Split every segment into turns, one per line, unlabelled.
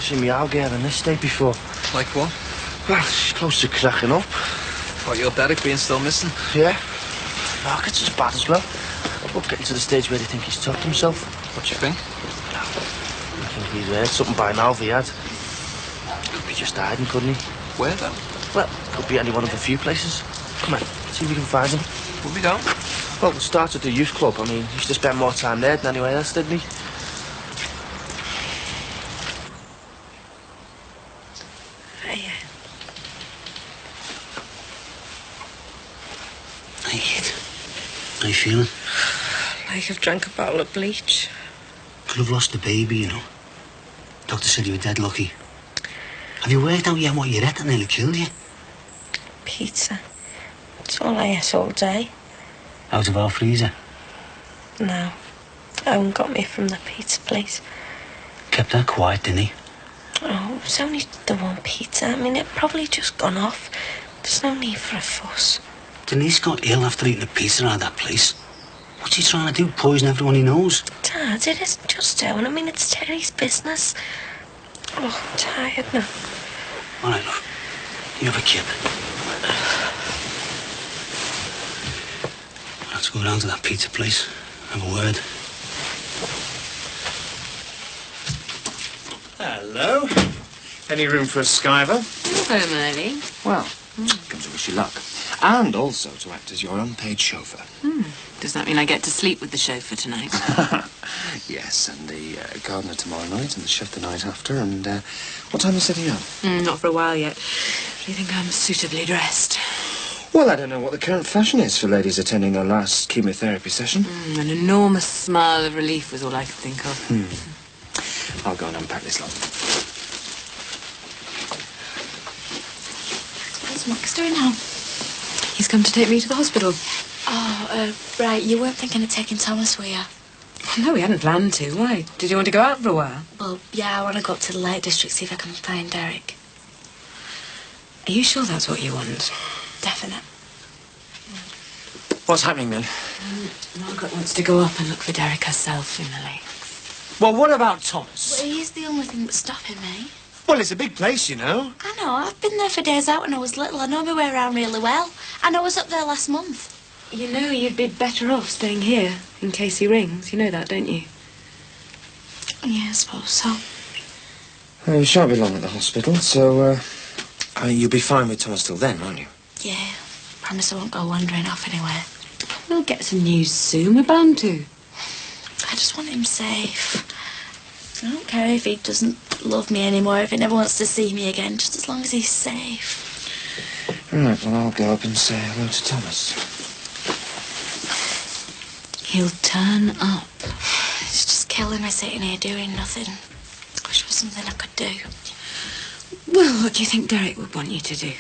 seen me out girl in this state before.
Like what?
Well, she's close to cracking up.
What, your Derek being still missing?
Yeah. Margaret's as bad as well. We're getting to the stage where they think he's tucked himself.
What do you think?
I think he's heard something by now, Viad. Could be just hiding, couldn't he?
Where, though?
Well, could be any one of a few places. Come on, see if we can find him.
Will we go?
Well, we'll start at the youth club. I mean, he used to spend more time there than anywhere else, didn't he?
Hey, kid. How you feeling?
Like I've drank a bottle of bleach.
Could have lost the baby, you know. Doctor said you were dead lucky. Have you worked out yet what you ate that nearly killed you?
Pizza. It's all I ate all day.
Out of our freezer?
No. Owen got me from the pizza place.
Kept that quiet, didn't he?
Oh, it was only the one pizza. I mean, it probably just gone off. There's no need for a fuss.
Denise got ill after eating a pizza out of that place. What's he trying to do? Poison everyone he knows?
Dad, it isn't just Owen. I mean, it's Terry's business. Oh, I'm tired now.
All right, look. You have a kip. Let's go down to that pizza place. Have a word.
Hello. Any room for a skiver?
You're home early.
Well, come to wish you luck. And also to act as your unpaid chauffeur.
Does that mean I get to sleep with the chauffeur tonight?
Yes, and the gardener tomorrow night and the chef the night after. And what time are you setting up?
Not for a while yet. Do you think I'm suitably dressed?
Well, I don't know what the current fashion is for ladies attending their last chemotherapy session.
An enormous smile of relief was all I could think of.
I'll go and unpack this lot.
What's Max doing now?
He's come to take me to the hospital.
Oh, right. You weren't thinking of taking Thomas, were you?
No, we hadn't planned to. Why? Did you want to go out for a while?
Well, yeah, I want to go up to the Lake District, see if I can find Derek.
Are you sure that's what you want?
Definite.
What's happening then?
Margaret wants to go up and look for Derek herself in the lake.
Well, what about Thomas?
Well, he's the only thing that's stopping me.
Well, it's a big place, you know.
I know. I've been there for days out when I was little. I know my way around really well. And I was up there last month.
You know you'd be better off staying here in case he rings. You know that, don't you?
Yeah, I suppose so.
Well, you shan't be long at the hospital, so, you'll be fine with Thomas till then, won't you?
Yeah. Promise I won't go wandering off anywhere.
We'll get some news soon. We're bound to.
I just want him safe. I don't care if he doesn't love me anymore, if he never wants to see me again, just as long as he's safe.
Right, well, I'll go up and say hello to Thomas.
He'll turn up.
It's just killing me sitting here doing nothing. Wish there was something I could do.
Well, what do you think Derek would want you to do?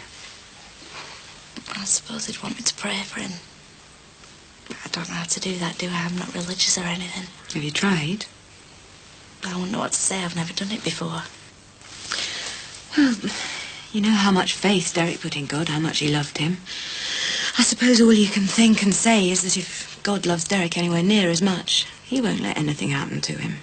I suppose he'd want me to pray for him. But I don't know how to do that, do I? I'm not religious or anything.
Have you tried?
I wouldn't know what to say. I've never done it before.
Well, you know how much faith Derek put in God, how much he loved him. I suppose all you can think and say is that if God loves Derek anywhere near as much, he won't let anything happen to him.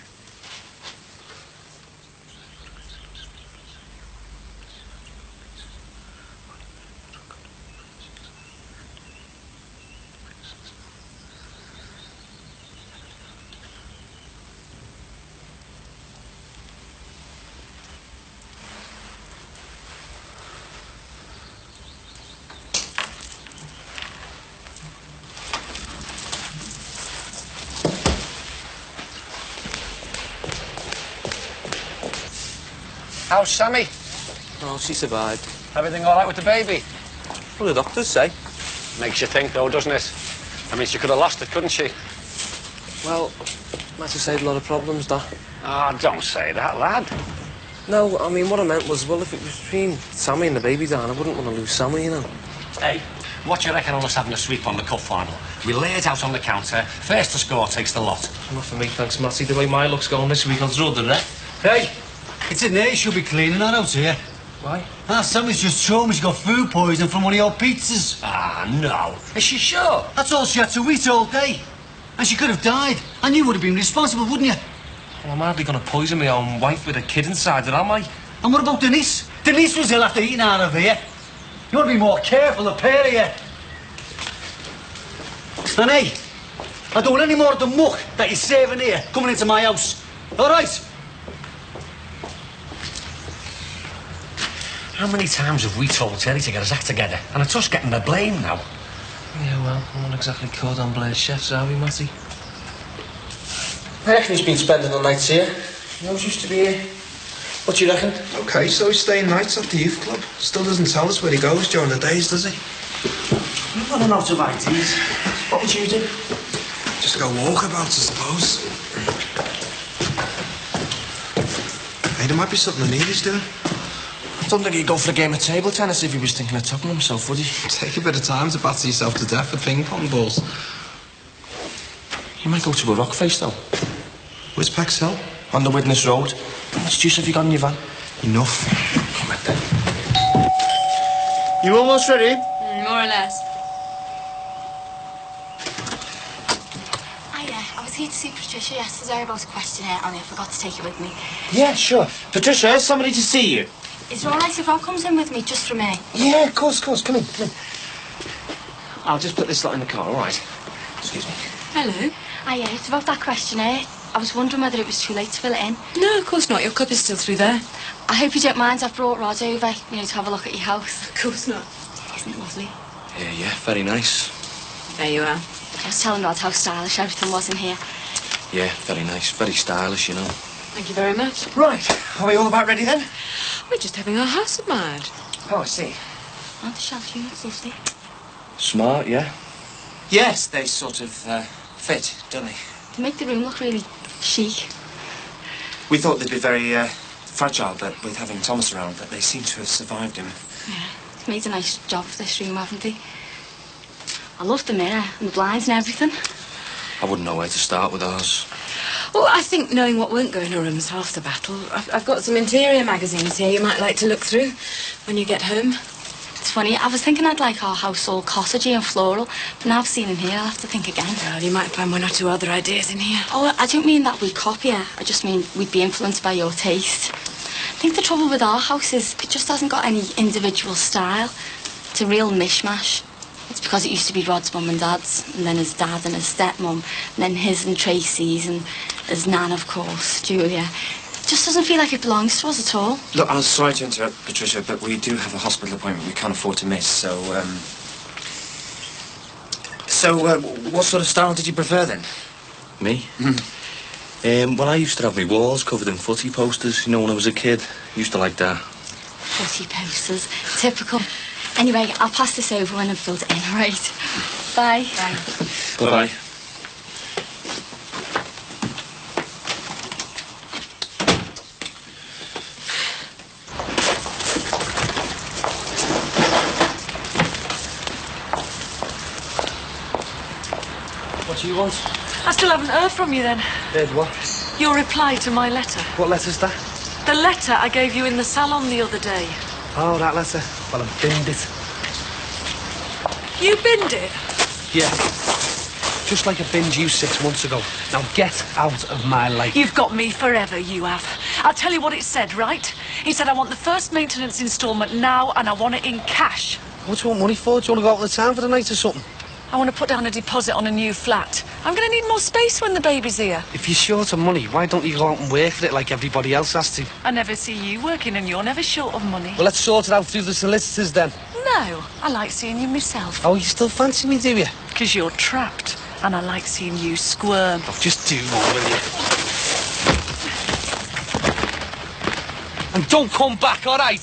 How's Sammy?
Oh, she survived.
Everything all right with the baby?
Well, the doctors say.
Makes you think, though, doesn't it? I mean, she could have lost it, couldn't she?
Well, might have saved a lot of problems, that.
Ah, don't say that, lad.
No, I mean, what I meant was, well, if it was between Sammy and the baby, Dan, I wouldn't want to lose Sammy, you know.
Hey, what do you reckon of us having a sweep on the cup final? We lay it out on the counter. First to score takes the lot.
Not for me, thanks, Matty. The way my luck's going this week, I'll throw the ref.
Hey, it's in there. You should be cleaning that out here.
Why?
Sammy's just told me she got food poisoning from one of your pizzas.
Ah, no. Is she sure?
That's all she had to eat all day. And she could have died. And you would have been responsible, wouldn't you?
Well, I'm hardly going to poison my own wife with a kid inside her, am I?
And what about Denise? Denise was ill after eating out of here. You want to be more careful, the pair of you. And hey, I don't want any more of the muck that you're saving here coming into my house. All right?
How many times have we told Terry to get his act together? And it's us getting the blame now.
Yeah, well, I'm not exactly cordon bleu chefs, are we, Matty?
I reckon he's been spending the nights here. He always used to be here. What do you reckon?
OK, so he's staying nights at the youth club. Still doesn't tell us where he goes during the days, does he?
You've got an out of ideas. What would you do?
Just go walkabouts, I suppose. Hey, there might be something Neely's doing.
I don't think he'd go for a game of table tennis if he was thinking of topping himself, would he?
Take a bit of time to batter yourself to death with ping pong balls.
He might go to a rock face, though.
Where's Peck's Hill?
On the Widnes Road. How much juice have you got in your van?
Enough.
Come on, then.
You almost ready?
More or less.
I was here to see Patricia yesterday about a questionnaire, and I forgot to take it with me.
Yeah, sure. Patricia, somebody to see you.
Is it all right if Rob comes in with me, just for me?
Yeah, of course. Come in. I'll just put this lot in the car, all right? Excuse me.
Hello.
It's about that questionnaire. I was wondering whether it was too late to fill it in.
No, of course not. Your cup is still through there.
I hope you don't mind. I've brought Rod over, to have a look at your house.
Of course not.
Isn't it lovely?
Yeah, very nice.
There you are.
I was telling Rod how stylish everything was in here.
Yeah, very nice. Very stylish, you know.
Thank you very much.
Right. Are we all about ready, then?
We're just having our house admired.
Oh, I see.
Aren't the shelf units lovely?
Smart, yeah? Yes, they sort of fit, don't they?
They make the room look really chic.
We thought they'd be very fragile, but with having Thomas around, that they seem to have survived him.
Yeah, they've made a nice job of this room, haven't they? I love the mirror and the blinds and everything.
I wouldn't know where to start with ours.
Well, I think knowing what won't go in a room's half the battle. I've got some interior magazines here you might like to look through when you get home.
It's funny, I was thinking I'd like our house all cottagey and floral, but now I've seen in here, I'll have to think again.
Well, you might find one or two other ideas in here.
Oh, I don't mean that we'd copy her. I just mean we'd be influenced by your taste. I think the trouble with our house is it just hasn't got any individual style. It's a real mishmash. It's because it used to be Rod's mum and dad's, and then his dad and his stepmum, and then his and Tracy's, and his nan, of course, Julia. It just doesn't feel like it belongs to us at all.
Look, I'm sorry to interrupt, Patricia, but we do have a hospital appointment we can't afford to miss, so, what sort of style did you prefer, then?
Me? Well, I used to have my walls covered in footy posters, when I was a kid. Used to like that.
Footy posters. Typical. Anyway, I'll pass this over when I've filled it in, all right? Bye.
Bye. Bye-bye.
What do you want?
I still haven't heard from you then.
Heard what?
Your reply to my letter.
What letter's that?
The letter I gave you in the salon the other day.
Oh, that letter. Well, I've binned it.
You binned it?
Yeah. Just like I binned you 6 months ago. Now get out of my life.
You've got me forever, you have. I'll tell you what it said, right? It said I want the first maintenance instalment now and I want it in cash.
What do you want money for? Do you want to go out on the town for the night or something?
I want to put down a deposit on a new flat. I'm going to need more space when the baby's here.
If you're short of money, why don't you go out and work for it like everybody else has to?
I never see you working and you're never short of money.
Well, let's sort it out through the solicitors then.
No, I like seeing you myself.
Oh, you still fancy me, do you?
Because you're trapped and I like seeing you squirm.
Oh, just do one, will you? And don't come back, all right?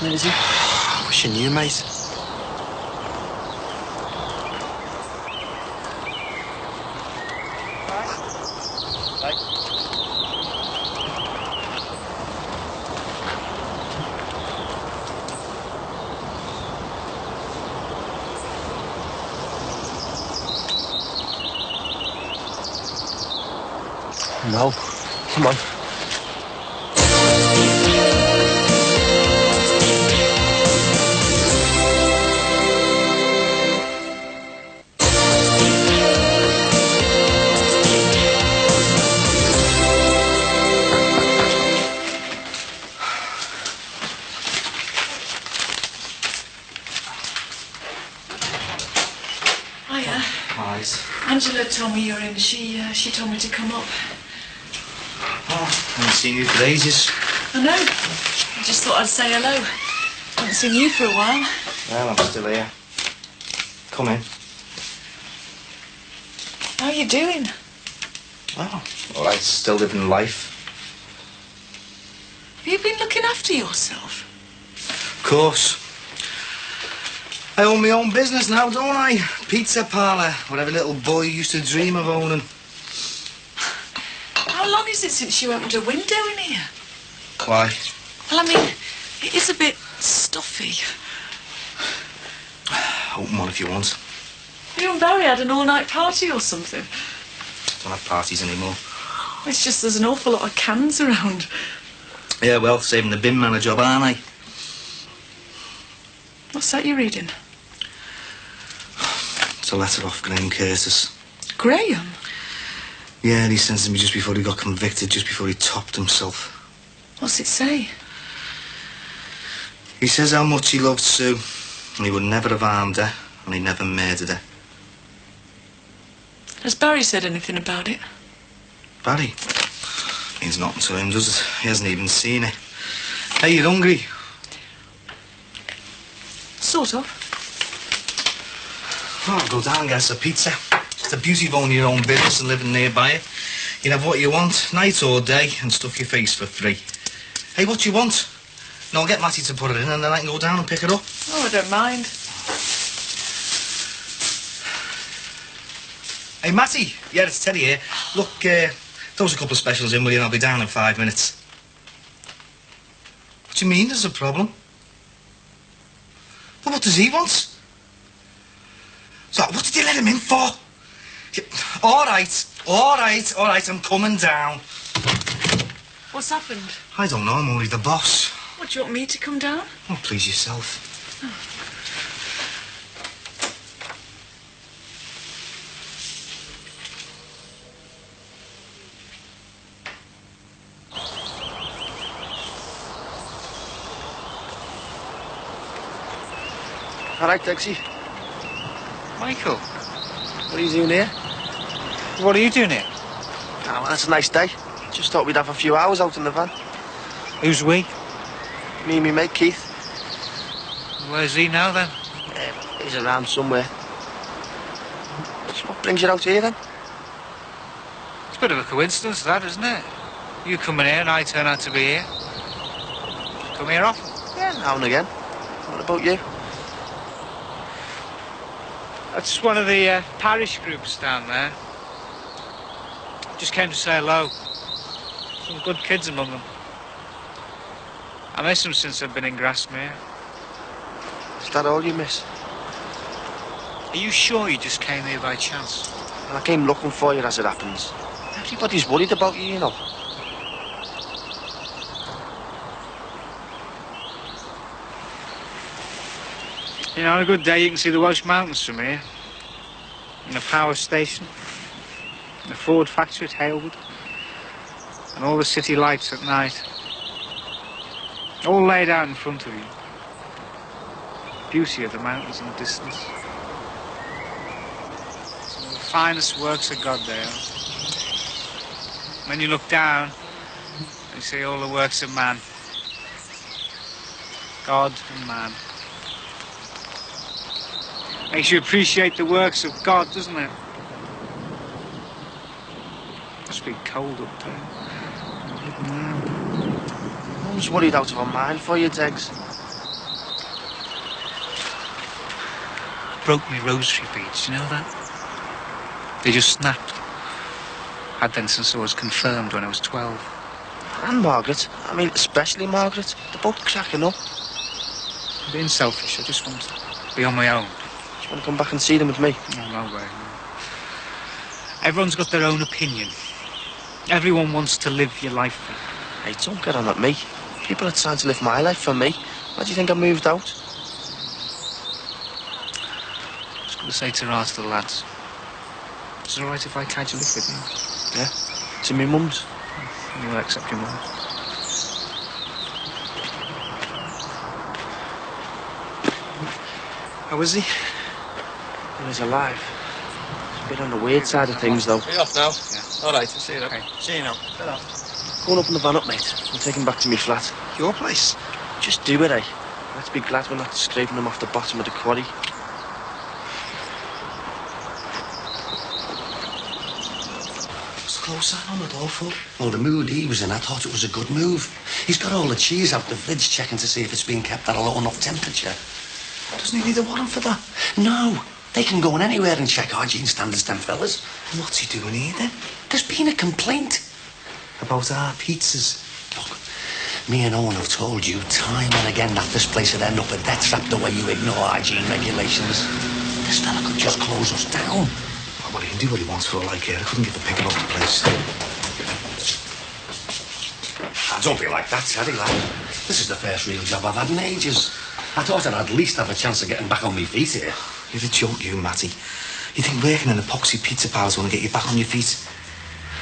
Where is he? I wish you knew, mate.
No. Come on.
Angela told me you're in. She told me to come up.
Oh, I haven't seen you for ages.
I know. I just thought I'd say hello. Haven't seen you for a while.
Well, I'm still here. Come in.
How are you doing?
Oh, all right, still living life.
Have you been looking after yourself?
Of course. I own my own business now, don't I? Pizza parlour, what every little boy used to dream of owning.
How long is it since you opened a window in here?
Why?
Well, I mean, it is a bit stuffy.
Open one if you want.
You and Barry had an all-night party or something.
Don't have parties anymore.
It's just there's an awful lot of cans around.
Yeah, well, saving the bin man a job, aren't I?
What's that you're reading?
It's a letter off Graham Curtis.
Graham?
Yeah, and he sent it to me just before he got convicted, just before he topped himself.
What's it say?
He says how much he loved Sue, and he would never have harmed her, and he never murdered her.
Has Barry said anything about it?
Barry? Means nothing to him, does it? He hasn't even seen it. Hey, you hungry?
Sort of.
Oh, I'll go down and get us a pizza. It's the beauty of owning your own business and living nearby it. You can have what you want, night or day, and stuff your face for free. Hey, what do you want? No, I'll get Matty to put it in and then I can go down and pick it up.
Oh, I don't mind.
Hey, Matty. Yeah, it's Teddy here. Look, throw us a couple of specials in, will you? And I'll be down in 5 minutes. What do you mean there's a problem? Well, what does he want? So, what did you let him in for? All right, I'm coming down.
What's happened?
I don't know, I'm only the boss.
What, do you want me to come down?
Oh, please yourself.
All right, Dixie.
Michael,
What are you doing here?
what are you doing here?
Oh, well, it's a nice day. Just thought we'd have a few hours out in the van.
Who's we?
Me and me mate Keith.
Where's he now, then?
He's around somewhere. So what brings you out here, then?
It's a bit of a coincidence, that, isn't it? You coming here and I turn out to be here. Come here often?
Yeah, now and again. What about you?
That's one of the parish groups down there. Just came to say hello. Some good kids among them. I miss them since I've been in Grasmere.
Is that all you miss?
Are you sure you just came here by chance?
Well, I came looking for you, as it happens. Everybody's worried about you, you know.
You know, on a good day you can see the Welsh Mountains from here. And the power station. And the Ford factory at Halewood. And all the city lights at night. All laid out in front of you. Beauty of the mountains in the distance. Some of the finest works of God they are. When you look down, you see all the works of man. God and man. Makes you appreciate the works of God, doesn't it? Must be cold up there.
I was worried out of my mind for you, Degs.
Broke me rosary beads, do you know that? They just snapped. Had them since I was confirmed when I was 12.
And Margaret. I mean, especially Margaret. They're both cracking up.
I'm being selfish, I just want to be on my own.
Do you want to come back and see them with me?
Oh, no way. Everyone's got their own opinion. Everyone wants to live your life for you.
Hey, don't get on at me. People are trying to live my life for me. Why do you think I moved out?
I was going to say ta-ra to the lads. Is it all right if I casually live with you?
Yeah? It's in my mum's.
You'll accept your mum. How is he?
Well, he's alive. He's a bit on the weird side of things, though.
Are you off now? Yeah. All right, see you then. Okay. See you now.
Going up in the van up, mate. I'll take him back to me flat.
Your place?
Just do it, eh? Let's be glad we're not scraping him off the bottom of the quarry.
What's the close sign on the door for?
Well, the mood he was in, I thought it was a good move. He's got all the cheese out the fridge checking to see if it's been kept at a low enough temperature.
Doesn't he need a warrant for that?
No. They can go in anywhere and check hygiene standards, them fellas.
What's he doing here, then?
There's been a complaint.
About our pizzas.
Look, me and Owen have told you time and again that this place would end up a death trap the way you ignore hygiene regulations. This fella could just close us down.
Well, he can do what he wants for all I care. I couldn't get the picking off the place.
Don't be like that, Teddy, lad. This is the first real job I've had in ages. I thought I'd at least have a chance of getting back on my feet here.
You're a joke, you, Matty. You think working in an epoxy pizza parlour's going to get you back on your feet?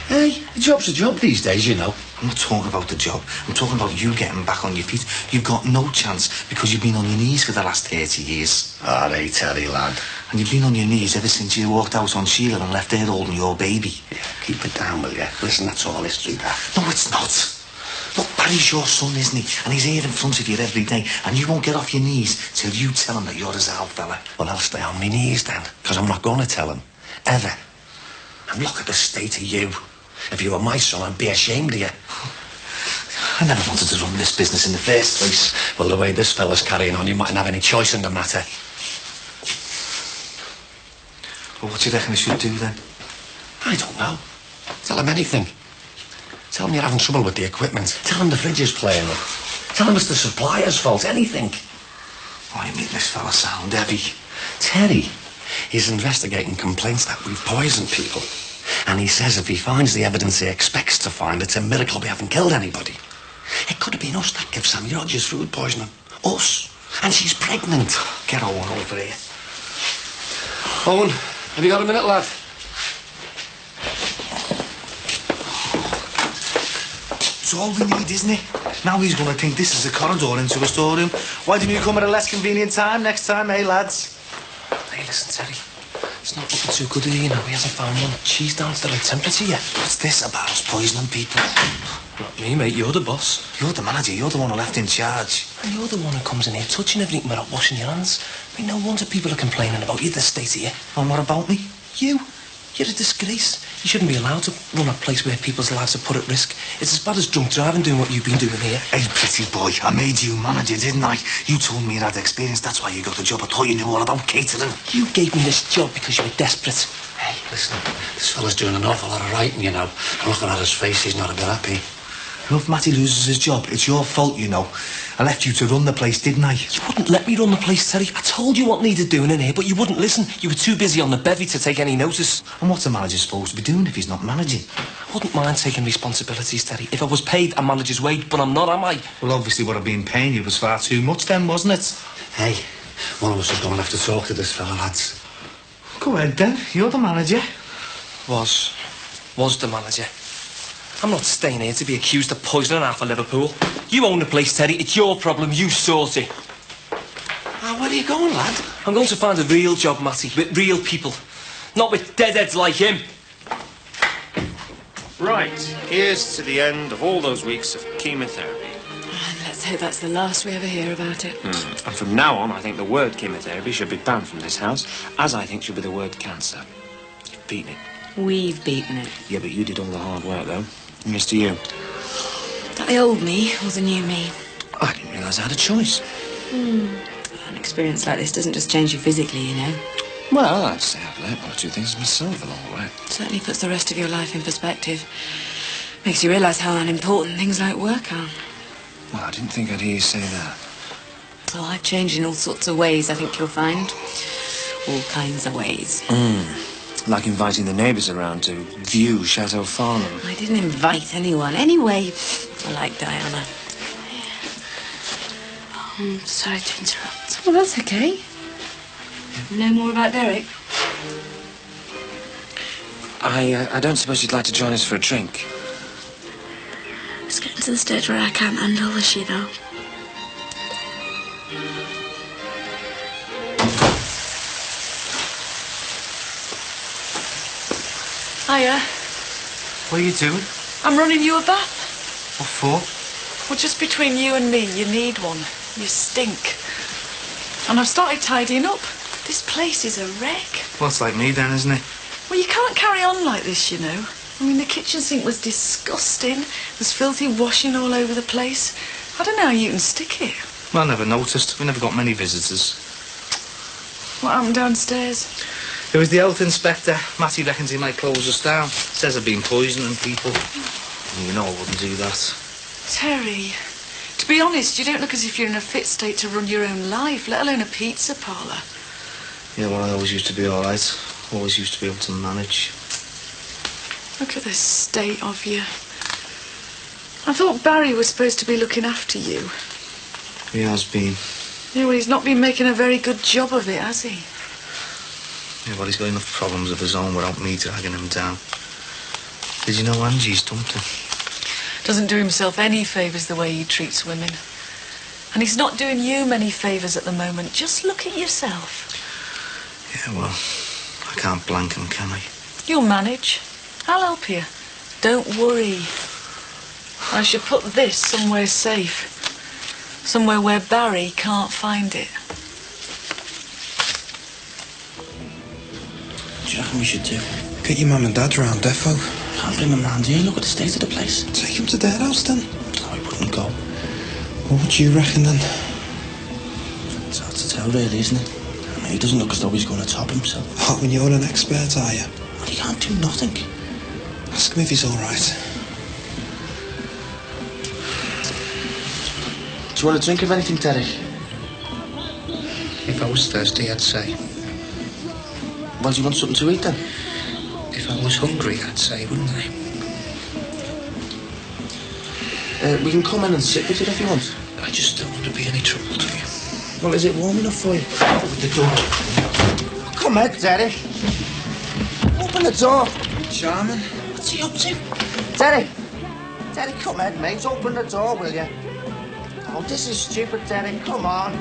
Hey, a job's a job these days, you know.
I'm not talking about the job. I'm talking about you getting back on your feet. You've got no chance because you've been on your knees for the last 30 years.
All right, Teddy, lad.
And you've been on your knees ever since you walked out on Sheila and left her holding your baby.
Yeah, keep it down, will you? Listen, that's all history, that.
No, it's not. Look, Barry's your son, isn't he? And he's here in front of you every day. And you won't get off your knees till you tell him that you're his old fella.
Well, I'll stay on my knees then, because I'm not going to tell him. Ever. And look at the state of you. If you were my son, I'd be ashamed of you.
I never wanted to run this business in the first place.
Well, the way this fella's carrying on, you mightn't have any choice in the matter.
Well, what do you reckon I should do then?
I don't know. Tell him anything. Tell him you're having trouble with the equipment. Tell him the fridge is playing up. Tell him it's the supplier's fault. Anything.
Oh, you make this fella sound heavy.
Terry, he's investigating complaints that we've poisoned people. And he says if he finds the evidence he expects to find, it's a miracle we haven't killed anybody. It could have been us that gave Sammy Rogers food poisoning. Us. And she's pregnant.
Get Owen over here.
Owen, have you got a minute, lad?
It's all we need, isn't it? Now he's going to think this is a corridor into a storeroom. Why didn't you come at a less convenient time next time, eh, lads?
Hey, listen, Terry. It's not looking too good here, you know. He hasn't found one cheese down to the right temperature yet.
What's this about us poisoning people?
Not me, mate. You're the boss.
You're the manager. You're the one who left in charge.
And you're the one who comes in here touching everything without washing your hands. I mean, no wonder people are complaining about you, the state of you.
And what about me?
You. You're a disgrace. You shouldn't be allowed to run a place where people's lives are put at risk. It's as bad as drunk driving doing what you've been doing here.
Hey, pretty boy, I made you manager, didn't I? You told me you had experience. That's why you got the job. I thought you knew all about catering.
You gave me this job because you were desperate.
Hey, listen, this fella's doing an awful lot of writing, you know. And looking at his face, he's not a bit happy.
Well, if Matty loses his job, it's your fault, you know. I left you to run the place, didn't I?
You wouldn't let me run the place, Terry. I told you what needed doing in here, but you wouldn't listen. You were too busy on the bevy to take any notice.
And what's a manager supposed to be doing if he's not managing?
I wouldn't mind taking responsibilities, Terry, if I was paid a manager's wage, but I'm not, am I?
Well, obviously what I've been paying you was far too much then, wasn't it?
Hey, one of us is going to have to talk to this fella, lads.
Go ahead then. You're the manager.
Was the manager. I'm not staying here to be accused of poisoning half of Liverpool. You own the place, Terry. It's your problem. You sort it.
Where are you going, lad?
I'm going to find a real job, Matty, with real people. Not with deadheads like him.
Right, here's to the end of all those weeks of chemotherapy.
Let's hope that's the last we ever hear about it.
And from now on, I think the word chemotherapy should be banned from this house, as I think should be the word cancer. You've beaten it.
We've beaten it.
Yeah, but you did all the hard work, though. Here's to you.
That the old me or the new me?
I didn't realise I had a choice.
An experience like this doesn't just change you physically, you know.
Well, I'd say I've learnt one or two things myself along the way.
It certainly puts the rest of your life in perspective. Makes you realise how unimportant things like work are.
Well, I didn't think I'd hear you say that.
Well, I've changed in all sorts of ways, I think you'll find. All kinds of ways.
Like inviting the neighbours around to view Chateau Farnham.
I didn't invite anyone. Anyway, I like Diana.
I'm sorry to interrupt.
Well, that's okay. No more about Derek?
I don't suppose you'd like to join us for a drink?
It's getting to the stage where I can't handle the shit though.
Hiya.
What are you doing?
I'm running you a bath.
What for?
Well, just between you and me, you need one. You stink. And I've started tidying up. This place is a wreck.
Well, it's like me then, isn't it?
Well, you can't carry on like this, you know. I mean, the kitchen sink was disgusting. There's filthy washing all over the place. I don't know how you can stick it.
Well, I never noticed. We never got many visitors.
What happened downstairs?
It was the health inspector. Matty reckons he might close us down. Says I've been poisoning people. You know I wouldn't do that.
Terry, to be honest, you don't look as if you're in a fit state to run your own life, let alone a pizza parlour.
Yeah, well, I always used to be all right. Always used to be able to manage.
Look at the state of you. I thought Barry was supposed to be looking after you.
He has been.
Yeah, well, he's not been making a very good job of it, has he?
Yeah, well, he's got enough problems of his own without me dragging him down. Did you know Angie's dumped him?
Doesn't do himself any favours the way he treats women. And he's not doing you many favours at the moment. Just look at yourself.
Yeah, well, I can't blank him, can I?
You'll manage. I'll help you. Don't worry. I should put this somewhere safe. Somewhere where Barry can't find it.
What do you reckon we should do? Get your mum and dad round, defo. Can't bring them round here. Look at the state of the place. Take them to their house, then. No, I wouldn't go. Well, what do you reckon, then? It's hard to tell, really, isn't it? I mean, he doesn't look as though he's going to top himself. What, when you're an expert, are you? Well, he can't do nothing. Ask him if he's all right.
Do you want a drink of anything, Derek? If I was thirsty, I'd say. Well, do you want something to eat, then? If I was hungry, I'd say, wouldn't I? We can come in and sit with you if you want. I just don't want to be any trouble to you. Well, is it warm enough for you? With the door. Come on, Derek. Open the door. Charming. What's he up to? Derek! Derek, come on, mate. Open the door, will you? Oh, this is stupid, Derek. Come on.